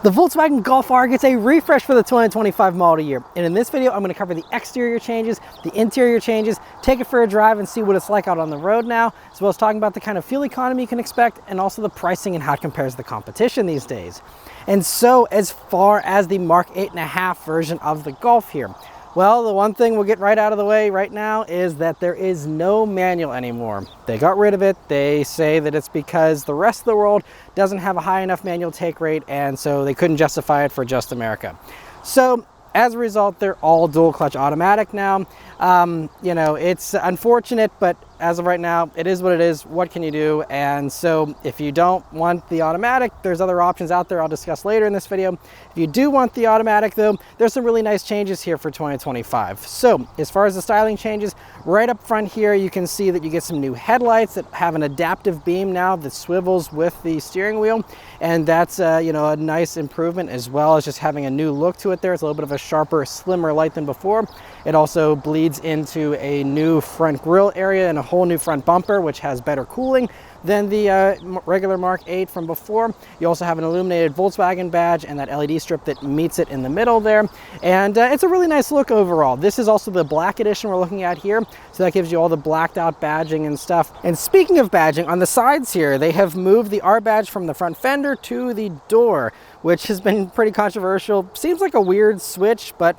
The Volkswagen Golf R gets a refresh for the 2025 model year. And in this video, I'm going to cover the exterior changes, the interior changes, take it for a drive and see what it's like out on the road now, as well as talking about the kind of fuel economy you can expect and also the pricing and how it compares to the competition these days. And so as far as the Mk8.5 version of the Golf here, well, the one thing we'll get right out of the way right now is that there is no manual anymore. They got rid of it. They say that it's because the rest of the world doesn't have a high enough manual take rate, and so they couldn't justify it for just America. So as a result, they're all dual clutch automatic now. You know, it's unfortunate, but as of right now, it is what it is. What can you do? And so if you don't want the automatic, there's other options out there I'll discuss later in this video. If you do want the automatic though, there's some really nice changes here for 2025. So as far as the styling changes, right up front here, you can see that you get some new headlights that have an adaptive beam now that swivels with the steering wheel. And that's, you know, a nice improvement, as well as just having a new look to it there. It's a little bit of a sharper, slimmer light than before. It also bleeds into a new front grille area and a whole new front bumper, which has better cooling than the regular Mk8 from before. You also have an illuminated Volkswagen badge and that LED strip that meets it in the middle there. And it's a really nice look overall. This is also the black edition we're looking at here. So that gives you all the blacked out badging and stuff. And speaking of badging, on the sides here, they have moved the R badge from the front fender to the door, which has been pretty controversial. Seems like a weird switch, but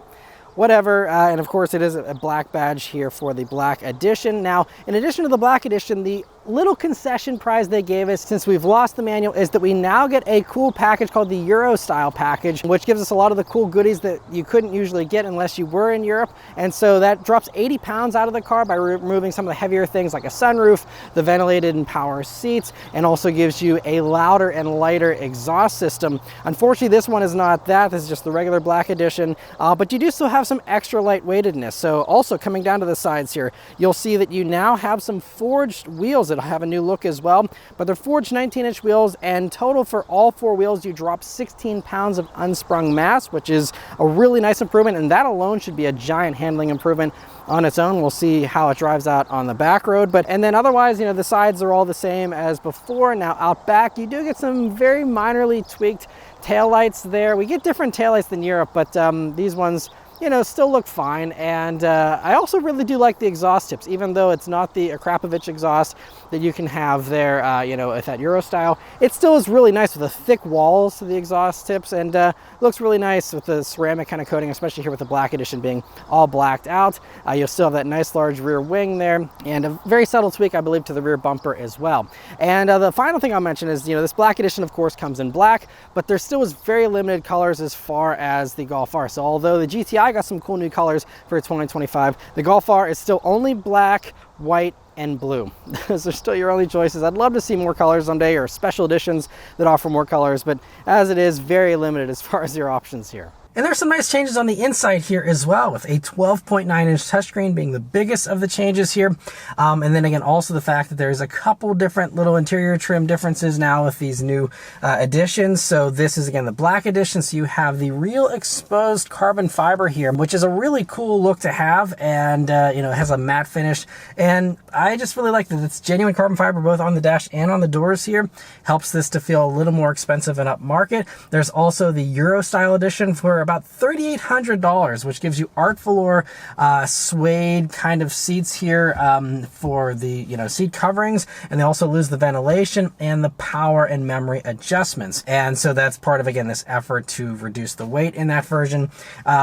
whatever. And of course it is a black badge here for the black edition. Now, in addition to the black edition, the little concession prize they gave us since we've lost the manual is that we now get a cool package called the Euro style package, which gives us a lot of the cool goodies that you couldn't usually get unless you were in Europe. And so that drops 80 pounds out of the car by removing some of the heavier things like a sunroof, the ventilated and power seats, and also gives you a louder and lighter exhaust system. Unfortunately, this one is not that. This is just the regular black edition, but you do still have some extra lightweightedness. So also coming down to the sides here, you'll see that you now have some forged wheels that have a new look as well, but they're forged 19-inch wheels, and total for all four wheels you drop 16 pounds of unsprung mass, which is a really nice improvement, and that alone should be a giant handling improvement on its own. We'll see how it drives out on the back road, and then otherwise, you know, the sides are all the same as before. Now out back you do get some very minorly tweaked taillights there. We get different taillights than Europe, but these ones, you know, still look fine. And I also really do like the exhaust tips, even though it's not the Akrapovic exhaust that you can have there, you know, with that Euro style. It still is really nice with the thick walls to the exhaust tips, and looks really nice with the ceramic kind of coating, especially here with the black edition being all blacked out. You'll still have that nice large rear wing there, and a very subtle tweak, I believe, to the rear bumper as well. And the final thing I'll mention is, you know, this black edition, of course, comes in black, but there still is very limited colors as far as the Golf R. So although the GTI got some cool new colors for 2025, the Golf R is still only black, white, and blue. Those are still your only choices. I'd love to see more colors someday, or special editions that offer more colors, but as it is, very limited as far as your options here. And there's some nice changes on the inside here as well, with a 12.9-inch touchscreen being the biggest of the changes here. And then again, also the fact that there's a couple different little interior trim differences now with these new additions. So this is again the black edition. So you have the real exposed carbon fiber here, which is a really cool look to have. And you know, it has a matte finish. And I just really like that it's genuine carbon fiber both on the dash and on the doors here. Helps this to feel a little more expensive and upmarket. There's also the Euro style edition for about $3,800, which gives you art velour suede kind of seats here for the, you know, seat coverings, and they also lose the ventilation and the power and memory adjustments. And so that's part of, again, this effort to reduce the weight in that version.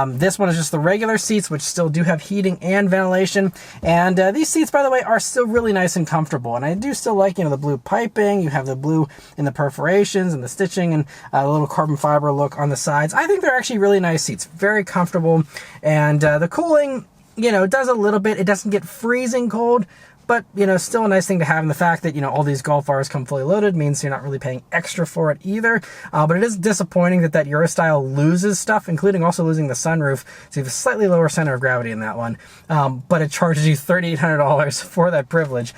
This one is just the regular seats, which still do have heating and ventilation. And these seats, by the way, are still really nice and comfortable. And I do still like, you know, the blue piping. You have the blue in the perforations and the stitching, and a little carbon fiber look on the sides. I think they're actually really nice seats, very comfortable. And the cooling, you know, does a little bit. It doesn't get freezing cold, but, you know, still a nice thing to have. And the fact that, you know, all these Golf Rs come fully loaded means you're not really paying extra for it either. But it is disappointing that that Euro style loses stuff, including also losing the sunroof. So you have a slightly lower center of gravity in that one. But it charges you $3,800 for that privilege,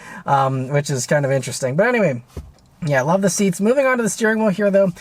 which is kind of interesting. But anyway, Yeah, I love the seats. Moving on to the steering wheel here, though,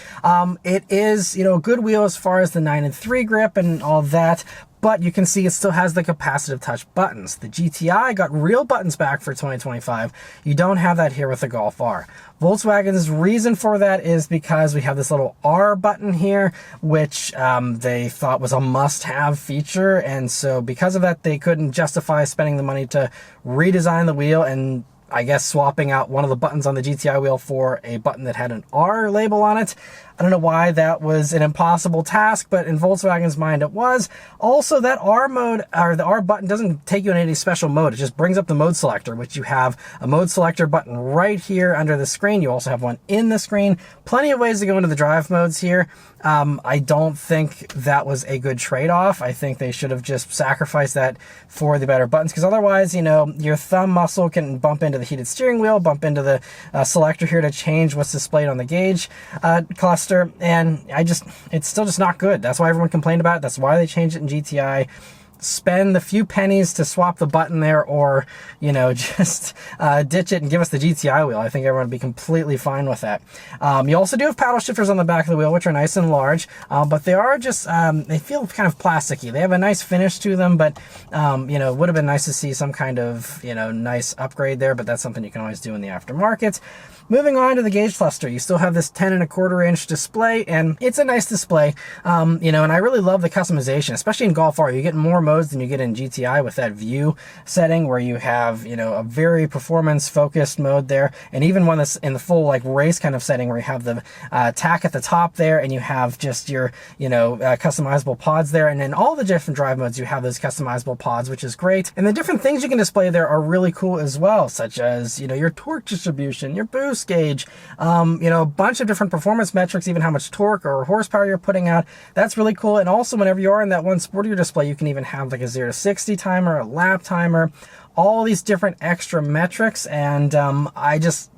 it is, a good wheel as far as the 9-3 grip and all that, but you can see it still has the capacitive touch buttons. The GTI got real buttons back for 2025. You don't have that here with the Golf R. Volkswagen's reason for that is because we have this little R button here, which they thought was a must-have feature, and so because of that, they couldn't justify spending the money to redesign the wheel and I guess swapping out one of the buttons on the GTI wheel for a button that had an R label on it. I don't know why that was an impossible task, but in Volkswagen's mind it was. Also, that R mode, or the R button, doesn't take you in any special mode. It just brings up the mode selector, which you have a mode selector button right here under the screen. You also have one in the screen. Plenty of ways to go into the drive modes here. I don't think that was a good trade-off. I think they should have just sacrificed that for the better buttons, because otherwise, your thumb muscle can bump into the heated steering wheel, bump into the selector here to change what's displayed on the gauge cluster. And it's still just not good. That's why everyone complained about it. That's why they changed it in GTI. Spend the few pennies to swap the button there, or just ditch it and give us the GTI wheel. I think everyone would be completely fine with that. You also do have paddle shifters on the back of the wheel, which are nice and large, but they are just they feel kind of plasticky. They have a nice finish to them, but it would have been nice to see some kind of nice upgrade there, but that's something you can always do in the aftermarket. Moving on to the gauge cluster, you still have this 10.25 inch display, and it's a nice display. And I really love the customization, especially in Golf R. You get more modes than you get in GTI with that view setting, where you have, a very performance focused mode there. And even one that's in the full race kind of setting, where you have the tack at the top there, and you have just your, customizable pods there. And in all the different drive modes, you have those customizable pods, which is great. And the different things you can display there are really cool as well, such as, your torque distribution, your boost gauge, a bunch of different performance metrics, even how much torque or horsepower you're putting out. That's really cool. And also, whenever you are in that one sportier display, you can even have a 0 to 60 timer, a lap timer, all these different extra metrics. And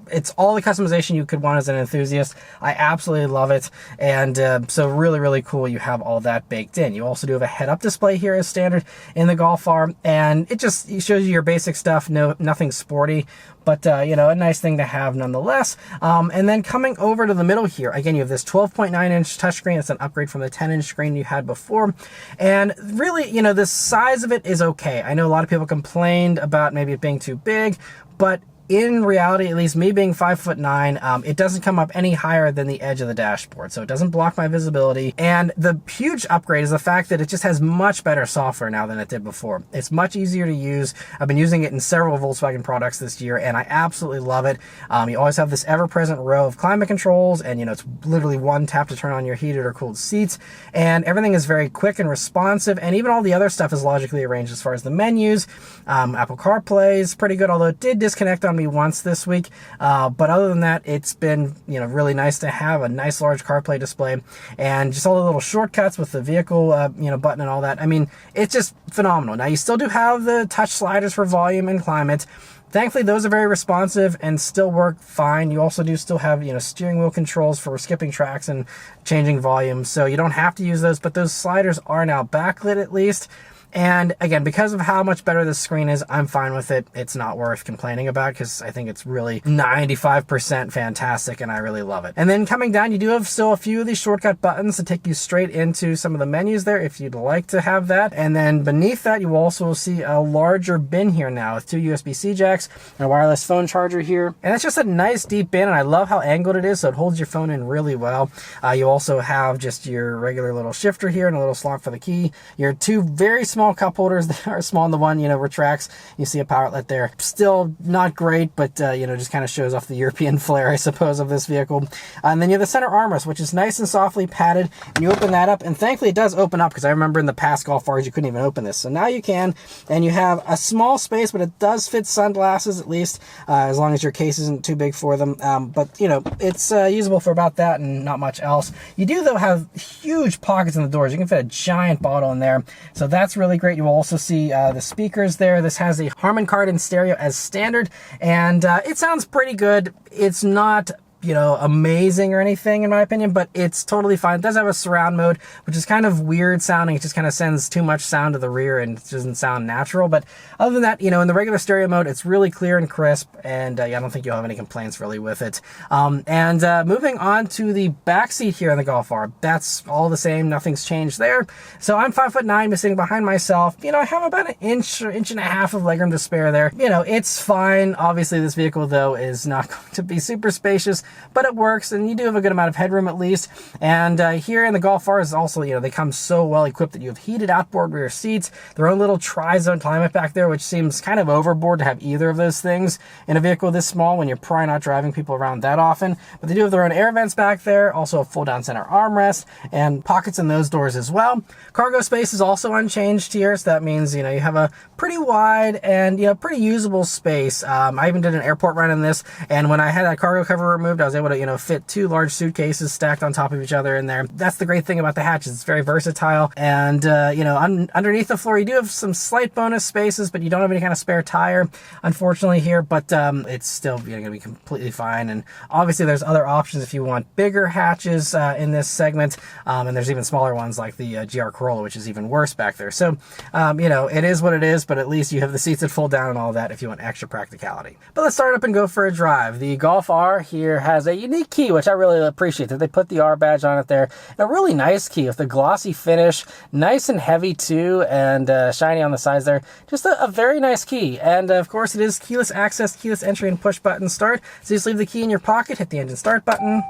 it's all the customization you could want as an enthusiast. I absolutely love it. And so really, really cool. You have all that baked in. You also do have a head-up display here as standard in the Golf R. And it shows you your basic stuff. Nothing sporty, but a nice thing to have nonetheless. And then coming over to the middle here, again, you have this 12.9 inch touchscreen. It's an upgrade from the 10 inch screen you had before. And really, the size of it is okay. I know a lot of people complained about maybe it being too big, but in reality, at least me being 5'9", it doesn't come up any higher than the edge of the dashboard, so it doesn't block my visibility. And the huge upgrade is the fact that it just has much better software now than it did before. It's much easier to use. I've been using it in several Volkswagen products this year, and I absolutely love it. You always have this ever-present row of climate controls, and it's literally one tap to turn on your heated or cooled seats, and everything is very quick and responsive, and even all the other stuff is logically arranged as far as the menus. Apple CarPlay is pretty good, although it did disconnect on me once this week, but other than that, it's been really nice to have a nice large CarPlay display, and just all the little shortcuts with the vehicle button and all that. I mean, it's just phenomenal. Now, you still do have the touch sliders for volume and climate. Thankfully, those are very responsive and still work fine. You also do still have, steering wheel controls for skipping tracks and changing volume, so you don't have to use those, but those sliders are now backlit at least. And again, because of how much better this screen is, I'm fine with it. It's not worth complaining about, because I think it's really 95% fantastic, and I really love it. And then coming down, you do have still a few of these shortcut buttons to take you straight into some of the menus there, if you'd like to have that. And then beneath that, you will also see a larger bin here now with 2 USB-C jacks and a wireless phone charger here. And it's just a nice deep bin, and I love how angled it is, so it holds your phone in really well. You also have just your regular little shifter here and a little slot for the key. Your 2 very small cup holders that are small, and the one retracts. You see a power outlet there. Still not great, but just kind of shows off the European flair, I suppose, of this vehicle. And then you have the center armrest, which is nice and softly padded, and you open that up, and thankfully it does open up, because I remember in the past Golf Rs you couldn't even open this, so now you can. And you have a small space, but it does fit sunglasses, at least, as long as your case isn't too big for them. But it's usable for about that and not much else. You do, though, have huge pockets in the doors. You can fit a giant bottle in there, so that's really great. You will also see the speakers there. This has a Harman kardon stereo as standard, and it sounds pretty good. It's not you know, amazing or anything in my opinion, but it's totally fine. It does have a surround mode, which is kind of weird sounding. It just kind of sends too much sound to the rear and it doesn't sound natural. But other than that, you know, in the regular stereo mode, it's really clear and crisp, and yeah, I don't think you'll have any complaints really with it. Moving on to the back seat here in the Golf R, that's all the same. Nothing's changed there. So I'm 5'9", I'm sitting behind myself. You know, I have about an inch or inch and a half of legroom to spare there. You know, it's fine. Obviously, this vehicle though is not going to be super spacious, but it works, and you do have a good amount of headroom at least. And here in the Golf R is also, you know, they come so well equipped that you have heated outboard rear seats, their own little tri-zone climate back there, which seems kind of overboard to have either of those things in a vehicle this small when you're probably not driving people around that often. But they do have their own air vents back there, also a full down center armrest and pockets in those doors as well. Cargo space is also unchanged here, so that means, you know, you have a pretty wide and, you know, pretty usable space. I even did an airport run in this, and when I had that cargo cover removed, I was able to, you know, fit 2 large suitcases stacked on top of each other in there. That's the great thing about the hatch, it's very versatile. And you know, underneath the floor you do have some slight bonus spaces, but you don't have any kind of spare tire unfortunately here, but it's still, you know, gonna be completely fine. And obviously there's other options if you want bigger hatches in this segment, and there's even smaller ones like the GR Corolla, which is even worse back there. So you know, it is what it is, but at least you have the seats that fold down and all that if you want extra practicality. But let's start up and go for a drive. The Golf R here has a unique key, which I really appreciate, that they put the R badge on it there. And a really nice key with the glossy finish, nice and heavy too, and shiny on the sides there. Just a very nice key. And of course it is keyless access, keyless entry, and push button start. So you just leave the key in your pocket, hit the engine start button,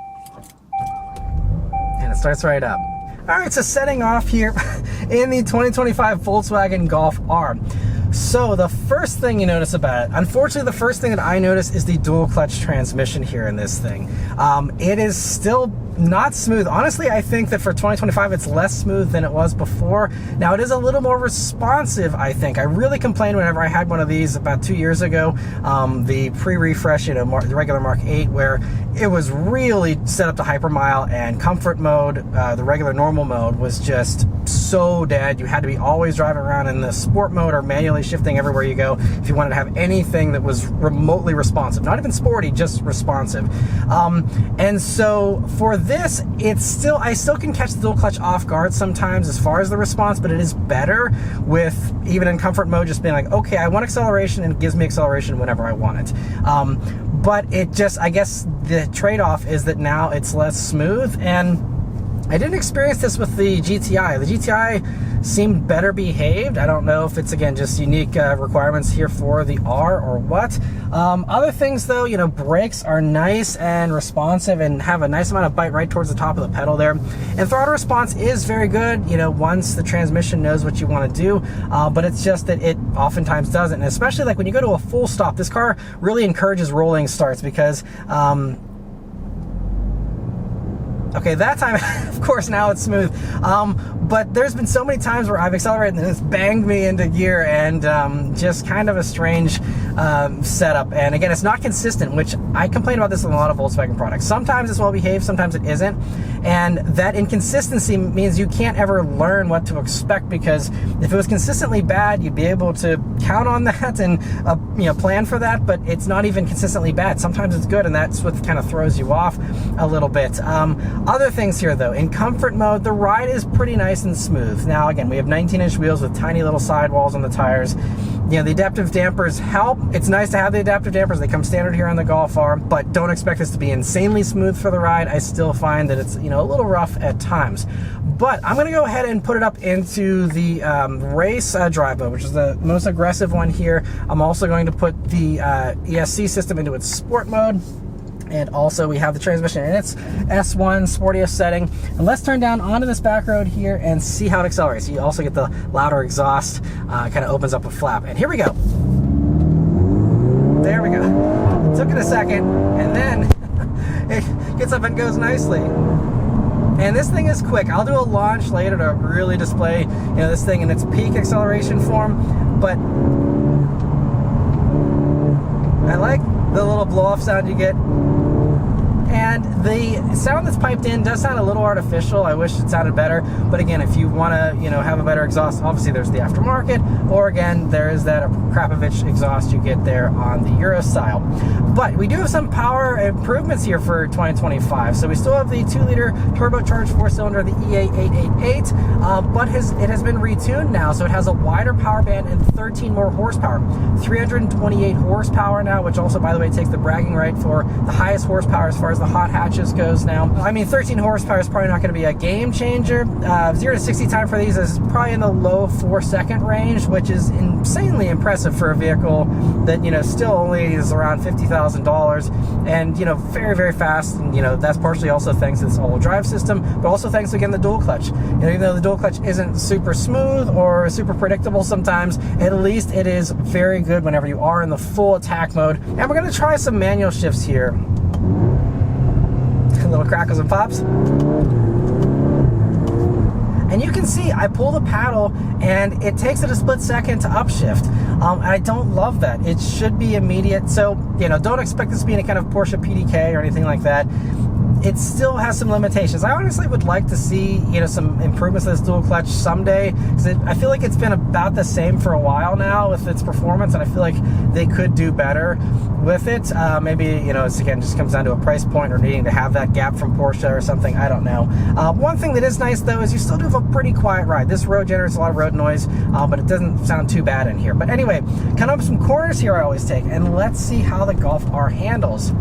and it starts right up. All right, so setting off here in the 2025 Volkswagen Golf R. So the first thing you notice about it, unfortunately the first thing that I notice is the dual clutch transmission here in this thing. It is still not smooth. Honestly, I think that for 2025 it's less smooth than it was before. Now it is a little more responsive, I think. I really complained whenever I had one of these about 2 years ago, the pre-refresh, you know, the regular Mark 8, where it was really set up to hypermile, and comfort mode, the regular normal mode, was just so dead. You had to be always driving around in the sport mode or manually shifting everywhere you go if you wanted to have anything that was remotely responsive. Not even sporty, just responsive. And so for this, I still can catch the dual clutch off guard sometimes as far as the response, but it is better with, even in comfort mode, just being like, okay, I want acceleration, and it gives me acceleration whenever I want it. But it just, I guess the trade-off is that now it's less smooth, and I didn't experience this with the GTI. The GTI seemed better behaved. I don't know if it's, again, just unique requirements here for the R or what. Other things though, you know, brakes are nice and responsive and have a nice amount of bite right towards the top of the pedal there. And throttle response is very good, you know, once the transmission knows what you want to do, but it's just that it oftentimes doesn't. And especially like when you go to a full stop, this car really encourages rolling starts because, okay, that time, of course, now it's smooth. But there's been so many times where I've accelerated and it's banged me into gear, and just kind of a strange setup. And again, it's not consistent, which I complain about this in a lot of Volkswagen products. Sometimes it's well behaved, sometimes it isn't. And that inconsistency means you can't ever learn what to expect, because if it was consistently bad, you'd be able to count on that and you know, plan for that, but it's not even consistently bad. Sometimes it's good, and that's what kind of throws you off a little bit. Other things here though, in comfort mode, the ride is pretty nice and smooth. Now again, we have 19-inch wheels with tiny little sidewalls on the tires. You know, the adaptive dampers help. It's nice to have the adaptive dampers. They come standard here on the Golf R, but don't expect this to be insanely smooth for the ride. I still find that it's, you know, a little rough at times. But I'm gonna go ahead and put it up into the race drive mode, which is the most aggressive one here. I'm also going to put the ESC system into its sport mode. And also we have the transmission in its S1 sportiest setting. And let's turn down onto this back road here and see how it accelerates. You also get the louder exhaust, kind of opens up a flap. And here we go. There we go. It took it a second, and then it gets up and goes nicely. And this thing is quick. I'll do a launch later to really display, you know, this thing in its peak acceleration form. But I like the little blow-off sound you get. And And the sound that's piped in does sound a little artificial. I wish it sounded better, but again, if you want to, you know, have a better exhaust, obviously there's the aftermarket, or again, there is that Krapovich exhaust you get there on the Euro style. But we do have some power improvements here for 2025. So we still have the 2-liter turbocharged 4-cylinder, the Mk8.5, but it has been retuned now, so it has a wider power band and 13 more horsepower. 328 horsepower now, which also, by the way, takes the bragging right for the highest horsepower as far as the hot hatches goes now. I mean, 13 horsepower is probably not going to be a game changer. 0 to 60 time for these is probably in the low 4-second range, which is insanely impressive for a vehicle that, you know, still only is around $50,000, and, you know, very, very fast. And, you know, that's partially also thanks to this all-wheel drive system, but also thanks to, again, the dual clutch. You know, even though the dual clutch isn't super smooth or super predictable sometimes, at least it is very good whenever you are in the full attack mode. And we're going to try some manual shifts here. Little crackles and pops. And you can see I pull the paddle and it takes it a split second to upshift. I don't love that. It should be immediate. So, you know, don't expect this to be any kind of Porsche PDK or anything like that. It still has some limitations. I honestly would like to see, you know, some improvements to this dual clutch someday, because I feel like it's been about the same for a while now with its performance, and I feel like they could do better with it. Maybe, you know, it's, again, just comes down to a price point or needing to have that gap from Porsche or something. I don't know. One thing that is nice, though, is you still do have a pretty quiet ride. This road generates a lot of road noise, but it doesn't sound too bad in here. But anyway, kind of some corners here I always take, and let's see how the Golf R handles.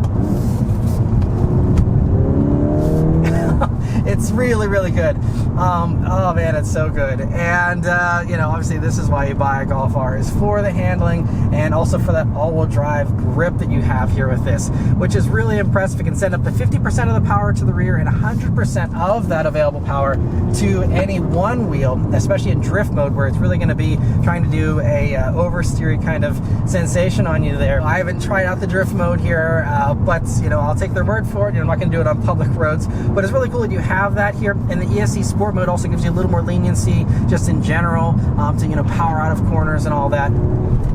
It's really, really good. Oh man, it's so good. And you know, obviously this is why you buy a Golf R, is for the handling and also for that all-wheel drive grip that you have here with this, which is really impressive. It can send up to 50% of the power to the rear and 100% of that available power to any one wheel, especially in drift mode, where it's really going to be trying to do a oversteery kind of sensation on you there. I haven't tried out the drift mode here, but you know, I'll take their word for it. You know, I'm not going to do it on public roads, but it's really cool that you have that here. And the ESC Sport mode also gives you a little more leniency just in general, to, you know, power out of corners and all that.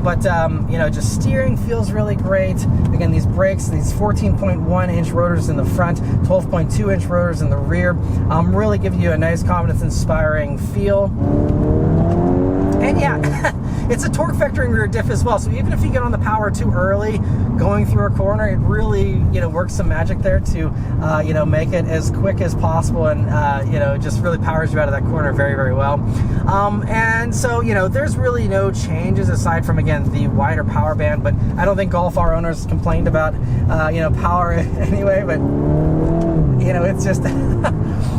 But you know, just steering feels really great. Again, these brakes, these 14.1-inch rotors in the front, 12.2-inch rotors in the rear, really give you a nice confidence-inspiring feel. And yeah, it's a torque vectoring rear diff as well. So even if you get on the power too early, going through a corner, it really, you know, works some magic there to, you know, make it as quick as possible, and you know, just really powers you out of that corner very, very well. And so, you know, there's really no changes aside from, again, the wider power band. But I don't think Golf R owners complained about, you know, power anyway. But you know, it's just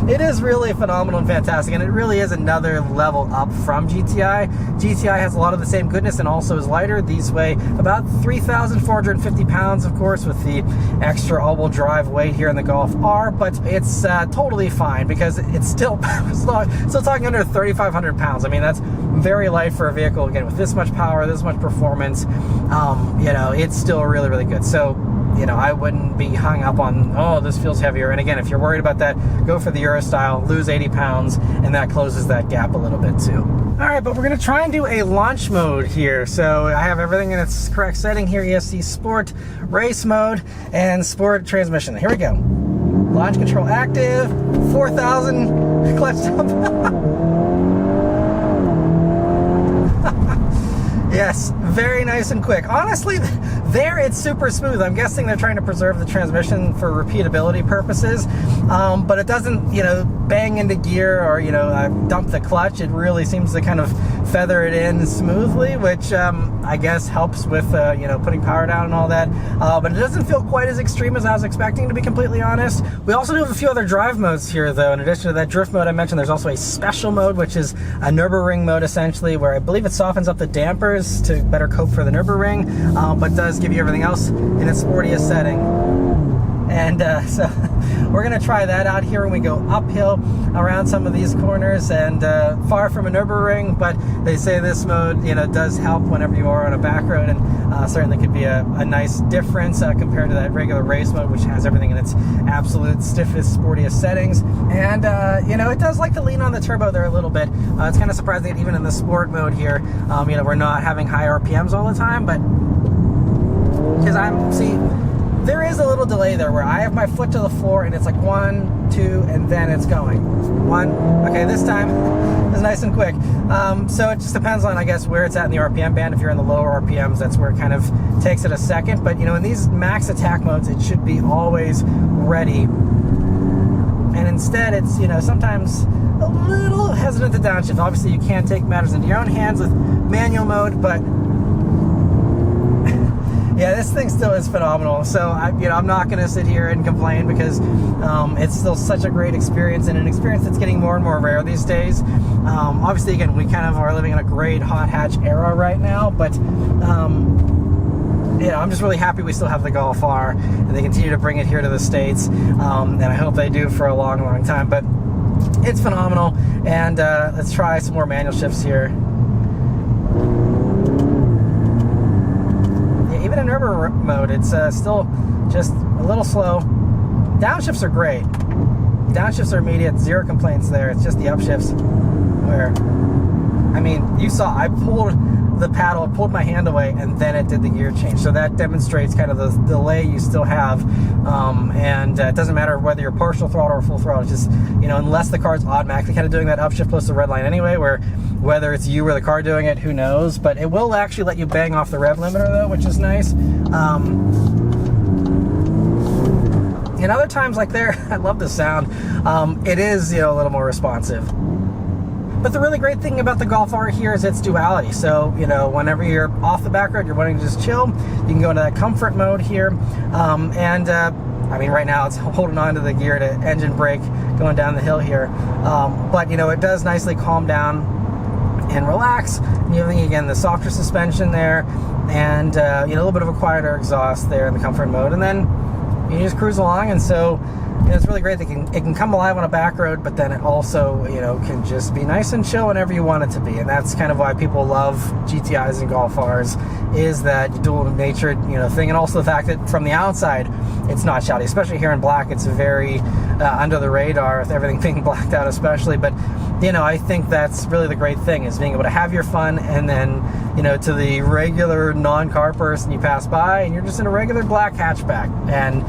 it is really phenomenal and fantastic, and it really is another level up from GTI. GTI has a lot of the same goodness and also is lighter. These weigh about 3,450 pounds, of course, with the extra all-wheel drive weight here in the Golf R, but it's totally fine because it's still talking under 3,500 pounds. I mean, that's very light for a vehicle, again, with this much power, this much performance. You know, it's still really, really good. So, you know, I wouldn't be hung up on, oh, this feels heavier. And again, if you're worried about that, go for the Euro style, lose 80 pounds, and that closes that gap a little bit too. All right, but we're gonna try and do a launch mode here. So I have everything in its correct setting here: ESC Sport, Race Mode, and Sport Transmission. Here we go. Launch control active, 4,000 clutch dump. Yes, very nice and quick. Honestly, there it's super smooth. I'm guessing they're trying to preserve the transmission for repeatability purposes, but it doesn't, you know, bang into gear or, you know, dump the clutch. It really seems to kind of feather it in smoothly, which I guess helps with, you know, putting power down and all that. But it doesn't feel quite as extreme as I was expecting, to be completely honest. We also do have a few other drive modes here, though. In addition to that drift mode I mentioned, there's also a special mode, which is a Nürburgring mode, essentially, where I believe it softens up the dampers to better cope for the Nürburgring, but does give you everything else in its sportiest setting. And so we're going to try that out here when we go uphill around some of these corners, and far from a Nürburgring, but they say this mode, you know, does help whenever you are on a back road, and certainly could be a nice difference compared to that regular race mode, which has everything in its absolute stiffest, sportiest settings. And you know, it does like to lean on the turbo there a little bit. It's kind of surprising that even in the sport mode here, you know, we're not having high RPMs all the time, but because there is a little delay there where I have my foot to the floor and it's like 1, 2, and then it's going. 1, okay, this time it's nice and quick. So it just depends on, I guess, where it's at in the RPM band. If you're in the lower RPMs, that's where it kind of takes it a second. But, you know, in these max attack modes, it should be always ready. And instead, it's, you know, sometimes a little hesitant to downshift. Obviously, you can take matters into your own hands with manual mode, but yeah, this thing still is phenomenal. So I'm not going to sit here and complain, because it's still such a great experience, and an experience that's getting more and more rare these days. Obviously, again, we kind of are living in a great hot hatch era right now, but yeah, I'm just really happy we still have the Golf R, and they continue to bring it here to the States, and I hope they do for a long, long time. But it's phenomenal, and let's try some more manual shifts here. Even in urban mode, it's still just a little slow. Downshifts are great. Downshifts are immediate, zero complaints there. It's just the upshifts where, I mean, you saw I pulled the paddle, pulled my hand away, and then it did the gear change. So that demonstrates kind of the delay you still have. And it doesn't matter whether you're partial throttle or full throttle. It's just, you know, unless the car's automatically kind of doing that upshift close to the red line anyway, where whether it's you or the car doing it, who knows. But it will actually let you bang off the rev limiter though, which is nice. And other times like there, I love the sound. It is, you know, a little more responsive. But the really great thing about the Golf R here is its duality. So, you know, whenever you're off the back road, you're wanting to just chill, you can go into that comfort mode here. I mean, right now it's holding on to the gear to engine brake going down the hill here. But, you know, it does nicely calm down and relax. And you have, again, the softer suspension there, and, you know, a little bit of a quieter exhaust there in the comfort mode. And then you just cruise along, and so, you know, it's really great. It can come alive on a back road, but then it also, you know, can just be nice and chill whenever you want it to be. And that's kind of why people love GTIs and Golf Rs, is that dual nature, you know, thing. And also the fact that from the outside, it's not shouty, especially here in black. It's very under the radar with everything being blacked out especially. But, you know, I think that's really the great thing, is being able to have your fun, and then, you know, to the regular non-car person you pass by, and you're just in a regular black hatchback. And,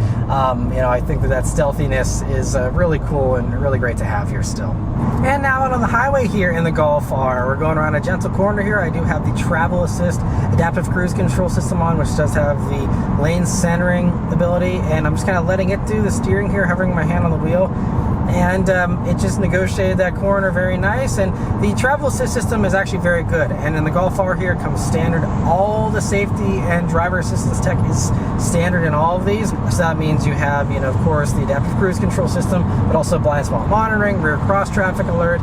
you know, I think that stealthiness is really cool and really great to have here still. And now out on the highway here in the Golf R, we're going around a gentle corner here. I do have the travel assist adaptive cruise control system on, which does have the lane centering ability, and I'm just kind of letting it do the steering here, hovering my hand on the wheel. And it just negotiated that corner very nice. And the travel assist system is actually very good. And in the Golf R here, it comes standard. All the safety and driver assistance tech is standard in all of these. So that means you have, you know, of course, the adaptive cruise control system, but also blind spot monitoring, rear cross traffic alert,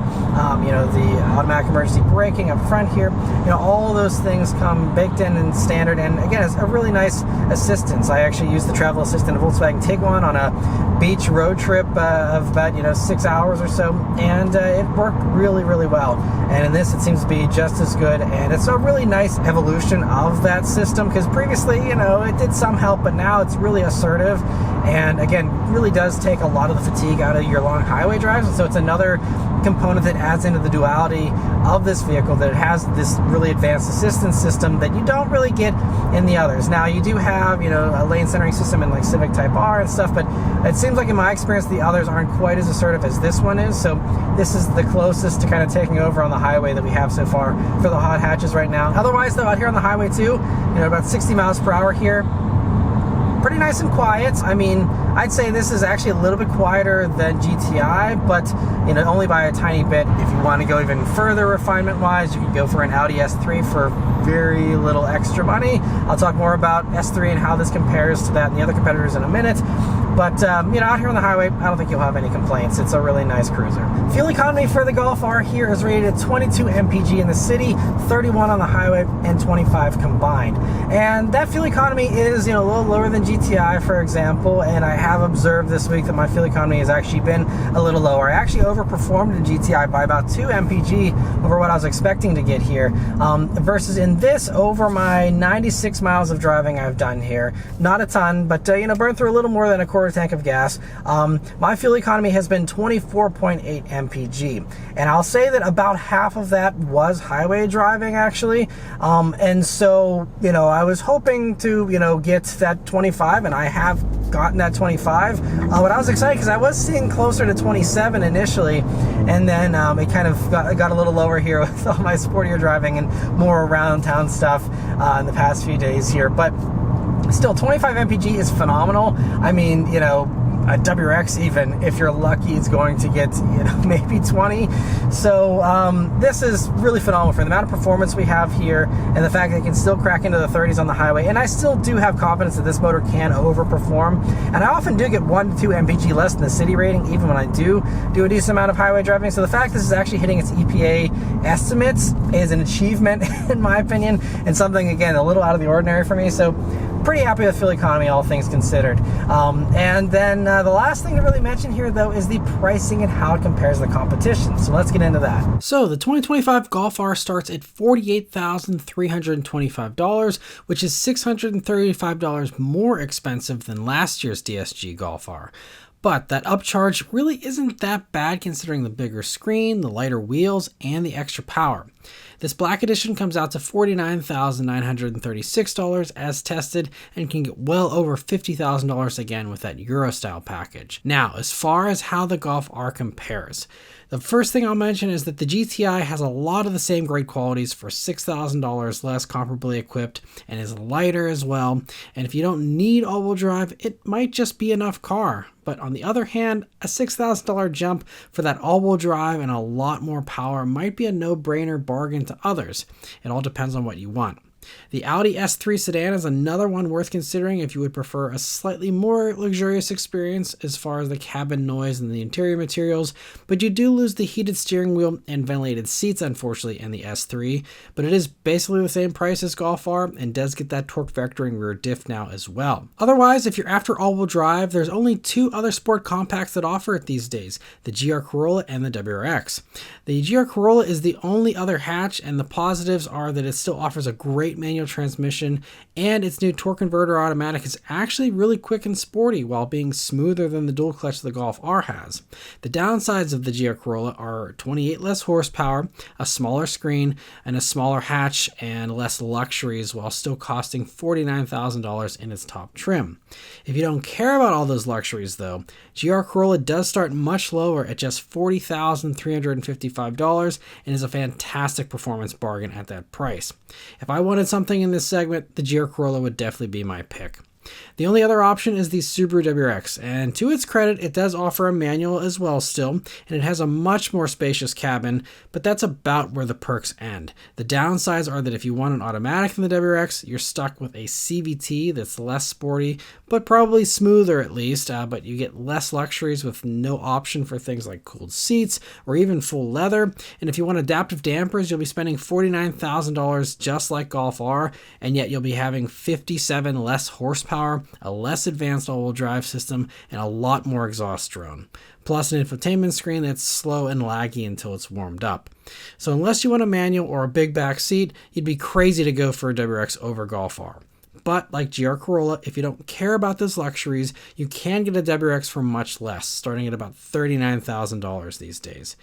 you know, the automatic emergency braking up front here. You know, all those things come baked in and standard. And again, it's a really nice assistance. I actually used the travel assist in a Volkswagen Tiguan on a beach road trip of about, you know, 6 hours or so, and it worked really, really well. And in this, it seems to be just as good, and it's a really nice evolution of that system, because previously, you know, it did some help, but now it's really assertive, and again, really does take a lot of the fatigue out of your long highway drives. And so it's another component that adds into the duality of this vehicle, that it has this really advanced assistance system that you don't really get in the others. Now, you do have, you know, a lane centering system in like Civic Type R and stuff, but it seems like in my experience the others aren't quite as assertive as this one is. So this is the closest to kind of taking over on the highway that we have so far for the hot hatches right now. Otherwise though, out here on the highway too, you know, about 60 miles per hour here, pretty nice and quiet. I mean, I'd say this is actually a little bit quieter than GTI, but, you know, only by a tiny bit. If you want to go even further refinement wise, you can go for an Audi S3 for very little extra money. I'll talk more about S3 and how this compares to that and the other competitors in a minute. But, you know, out here on the highway, I don't think you'll have any complaints. It's a really nice cruiser. Fuel economy for the Golf R here is rated at 22 mpg in the city, 31 on the highway, and 25 combined. And that fuel economy is, you know, a little lower than GTI, for example, and I have observed this week that my fuel economy has actually been a little lower. I actually overperformed in GTI by about 2 mpg over what I was expecting to get here, versus in this, over my 96 miles of driving I've done here. Not a ton, but, you know, burned through a little more than, of course, 3/4 tank of gas. My fuel economy has been 24.8 mpg, and I'll say that about half of that was highway driving, actually. And so, you know, I was hoping to, you know, get that 25, and I have gotten that 25. But I was excited because I was seeing closer to 27 initially, and then it kind of got a little lower here with all my sportier driving and more around town stuff in the past few days here. But still, 25 mpg is phenomenal. I mean, you know, a WRX, even if you're lucky, is going to get, you know, maybe 20. So this is really phenomenal for the amount of performance we have here, and the fact that it can still crack into the 30s on the highway. And I still do have confidence that this motor can overperform, and I often do get 1 to 2 mpg less than the city rating, even when I do a decent amount of highway driving. So the fact this is actually hitting its EPA estimates is an achievement in my opinion, and something, again, a little out of the ordinary for me. So pretty happy with fuel economy, all things considered. And then the last thing to really mention here, though, is the pricing and how it compares to the competition. So let's get into that. So the 2025 Golf R starts at $48,325, which is $635 more expensive than last year's DSG Golf R. But that upcharge really isn't that bad considering the bigger screen, the lighter wheels, and the extra power. This black edition comes out to $49,936 as tested, and can get well over $50,000 again with that Euro style package. Now, as far as how the Golf R compares, the first thing I'll mention is that the GTI has a lot of the same great qualities for $6,000 less comparably equipped, and is lighter as well. And if you don't need all-wheel drive, it might just be enough car. But on the other hand, a $6,000 jump for that all-wheel drive and a lot more power might be a no-brainer bargain to others. It all depends on what you want. The Audi S3 sedan is another one worth considering if you would prefer a slightly more luxurious experience as far as the cabin noise and the interior materials, but you do lose the heated steering wheel and ventilated seats, unfortunately, in the S3, but it is basically the same price as Golf R and does get that torque vectoring rear diff now as well. Otherwise, if you're after all-wheel drive, there's only 2 other sport compacts that offer it these days, the GR Corolla and the WRX. The GR Corolla is the only other hatch, and the positives are that it still offers a great manual transmission, and its new torque converter automatic is actually really quick and sporty while being smoother than the dual clutch the Golf R has. The downsides of the GR Corolla are 28 less horsepower, a smaller screen, and a smaller hatch, and less luxuries, while still costing $49,000 in its top trim. If you don't care about all those luxuries though, GR Corolla does start much lower at just $40,355 and is a fantastic performance bargain at that price. If I wanted something in this segment, the GR Corolla would definitely be my pick. The only other option is the Subaru WRX, and to its credit, it does offer a manual as well still, and it has a much more spacious cabin, but that's about where the perks end. The downsides are that if you want an automatic in the WRX, you're stuck with a CVT that's less sporty, but probably smoother at least, but you get less luxuries with no option for things like cooled seats or even full leather. And if you want adaptive dampers, you'll be spending $49,000 just like Golf R, and yet you'll be having 57 less horsepower, a less advanced all-wheel drive system, and a lot more exhaust drone. Plus an infotainment screen that's slow and laggy until it's warmed up. So unless you want a manual or a big back seat, you'd be crazy to go for a WRX over Golf R. But like GR Corolla, if you don't care about those luxuries, you can get a WRX for much less, starting at about $39,000 these days.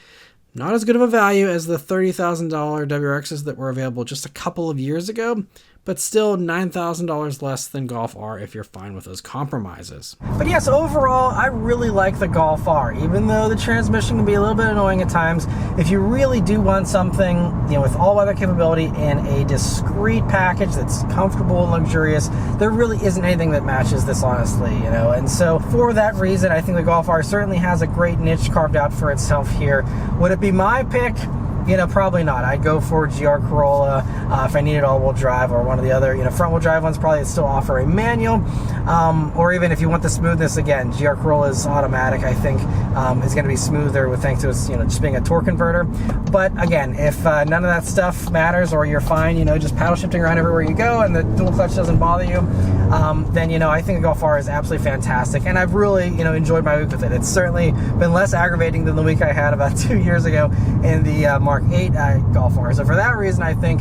Not as good of a value as the $30,000 WRXs that were available just a couple of years ago, but still $9,000 less than Golf R if you're fine with those compromises. But yes, overall, I really like the Golf R, even though the transmission can be a little bit annoying at times. If you really do want something, you know, with all-weather capability and a discreet package that's comfortable and luxurious, there really isn't anything that matches this, honestly, you know. And so for that reason, I think the Golf R certainly has a great niche carved out for itself here. Would it be my pick? You know, probably not. I'd go for GR Corolla if I needed all-wheel drive, or one of the other, you know, front-wheel drive ones probably still offer a manual. Or even if you want the smoothness, again, GR Corolla's automatic, I think, is going to be smoother with thanks to its, you know, just being a torque converter. But again, if none of that stuff matters, or you're fine, you know, just paddle shifting around everywhere you go and the dual clutch doesn't bother you, then, you know, I think the Golf R is absolutely fantastic, and I've really, you know, enjoyed my week with it. It's certainly been less aggravating than the week I had about 2 years ago in the Maran Mark 8 Golf R. So for that reason, I think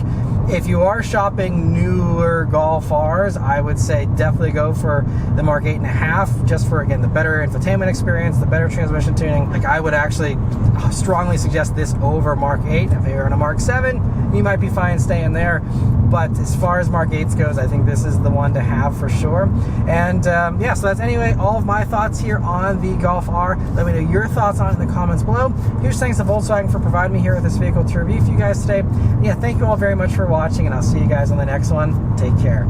if you are shopping newer Golf Rs, I would say definitely go for the Mark 8.5, just for, again, the better infotainment experience, the better transmission tuning. Like, I would actually strongly suggest this over Mark 8. If you're in a Mark 7, you might be fine staying there. But as far as Mark 8s goes, I think this is the one to have for sure. And yeah, so that's anyway all of my thoughts here on the Golf R. Let me know your thoughts on it in the comments below. Huge thanks to Volkswagen for providing me here with this vehicle to review for you guys today. And yeah, thank you all very much for watching, and I'll see you guys on the next one. Take care.